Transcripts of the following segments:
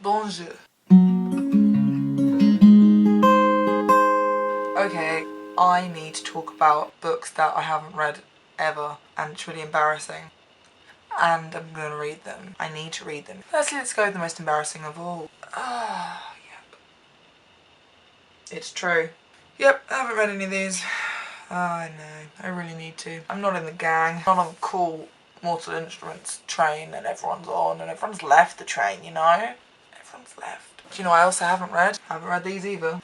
Bonjour. Okay, I need to talk about books that I haven't read ever, and it's really embarrassing. And I'm gonna read them. I need to read them. Firstly, let's go with the most embarrassing of all. Yep. It's true. Yep, I haven't read any of these. I know, I really need to. I'm not in the gang. I'm not on the cool Mortal Instruments train and everyone's on and everyone's left the train, you know? Everyone's left. Do you know what else I haven't read? I haven't read these either.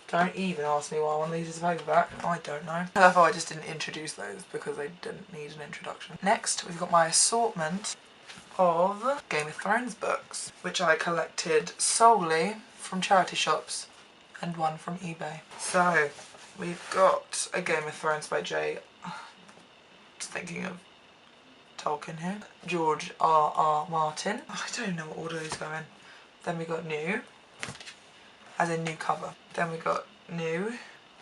Don't even ask me why one of these is a paperback. I don't know. I thought I just didn't introduce those because they didn't need an introduction. Next, we've got my assortment of Game of Thrones books, which I collected solely from charity shops and one from eBay. So, we've got A Game of Thrones by just thinking of Tolkien here. George R.R. Martin. I don't even know what order these go in. Then we got New, as in new cover. Then we got New.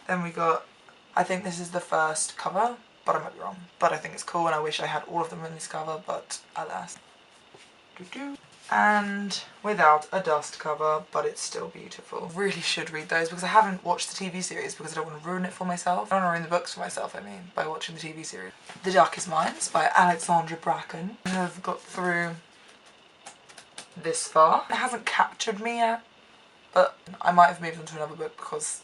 Then we got, I think this is the first cover, but I might be wrong. But I think it's cool and I wish I had all of them in this cover, but alas. And Without a Dust cover, but it's still beautiful. Really should read those because I haven't watched the TV series because I don't want to ruin it for myself. I don't want to ruin the books for myself, I mean, by watching the TV series. The Darkest Minds by Alexandra Bracken. I have got through this far. It hasn't captured me yet, but I might have moved on to another book because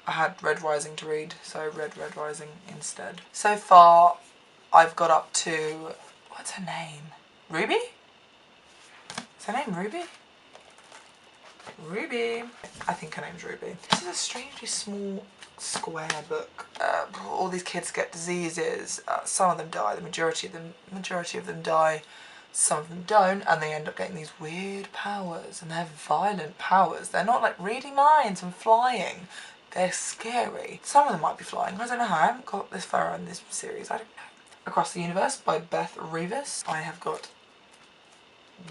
I had Red Rising to read, so I read Red Rising instead. So far, I've got up to, what's her name? Ruby? Is her name Ruby? Ruby. I think her name's Ruby. This is a strangely small square book. All these kids get diseases. Some of them die. The majority of them die. Some of them don't, and they end up getting these weird powers, and they're violent powers. They're not like reading minds and flying. They're scary. Some of them might be flying. I don't know how. I haven't got this far in this series. I don't know. Across the Universe by Beth Revis. I have got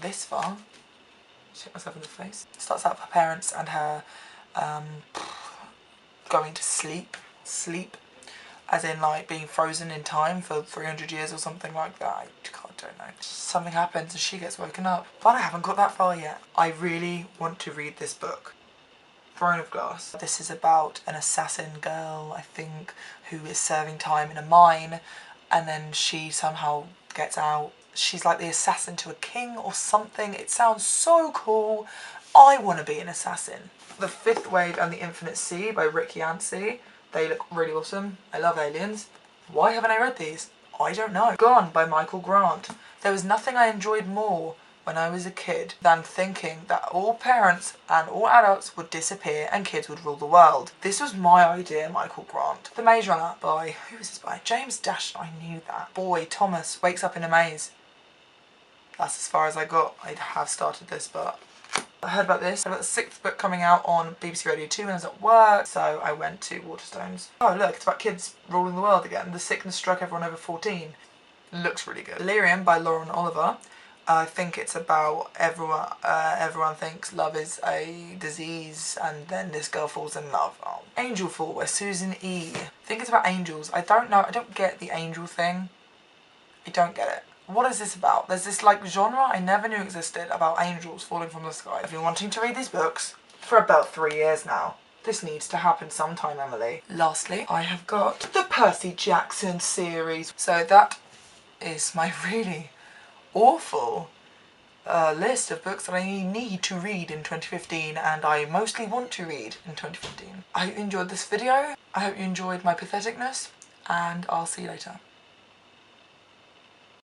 this far. Shit myself in the face. It starts out with her parents and her going to sleep, as in like being frozen in time for 300 years or something like that. I don't know. Something happens and she gets woken up. But I haven't got that far yet. I really want to read this book. Throne of Glass. This is about an assassin girl, I think, who is serving time in a mine, and then she somehow gets out. She's like the assassin to a king or something. It sounds so cool. I want to be an assassin. The Fifth Wave and the Infinite Sea by Rick Yancey. They look really awesome. I love aliens. Why haven't I read these? I don't know. Gone by Michael Grant. There was nothing I enjoyed more when I was a kid than thinking that all parents and all adults would disappear and kids would rule the world. This was my idea, Michael Grant. The Maze Runner by, who was this by? James Dashner, I knew that. Boy, Thomas wakes up in a maze. That's as far as I got. I have started this, but I heard about this. I got the 6th book coming out on BBC Radio 2 when I was at work, so I went to Waterstones. Oh look, it's about kids ruling the world again. The sickness struck everyone over 14. Looks really good. Delirium by Lauren Oliver. I think it's about everyone thinks love is a disease and then this girl falls in love. Oh. Angel Fall by Susan E. I think it's about angels. I don't know. I don't get the angel thing. I don't get it. What is this about? There's this like genre I never knew existed about angels falling from the sky. I've been wanting to read these books for about 3 years now. This needs to happen sometime, Emily. Lastly, I have got the Percy Jackson series. So that is my really awful list of books that I need to read in 2015 and I mostly want to read in 2015. I hope you enjoyed this video. I hope you enjoyed my patheticness and I'll see you later.